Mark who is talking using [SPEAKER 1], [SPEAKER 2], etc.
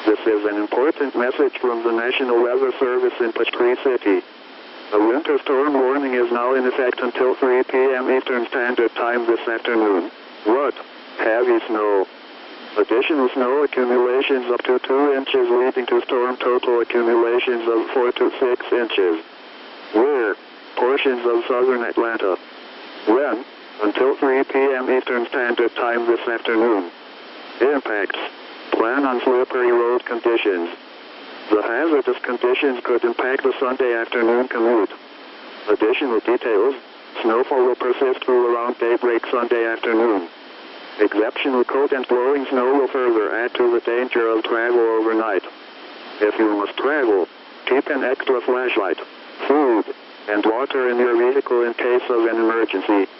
[SPEAKER 1] This is an important message from the National Weather Service in Peachtree City. A winter storm warning is now in effect until 3 p.m. Eastern Standard Time this afternoon. What? Heavy snow. Additional snow accumulations up to 2 inches leading to storm total accumulations of 4 to 6 inches. Where? Portions of southern Atlanta. When? Until 3 p.m. Eastern Standard Time this afternoon. Impacts. Plan on slippery road conditions. The hazardous conditions could impact the Sunday afternoon commute. Additional details. Snowfall will persist through around daybreak Sunday afternoon. Exceptional cold and blowing snow will further add to the danger of travel overnight. If you must travel, keep an extra flashlight, food, and water in your vehicle in case of an emergency.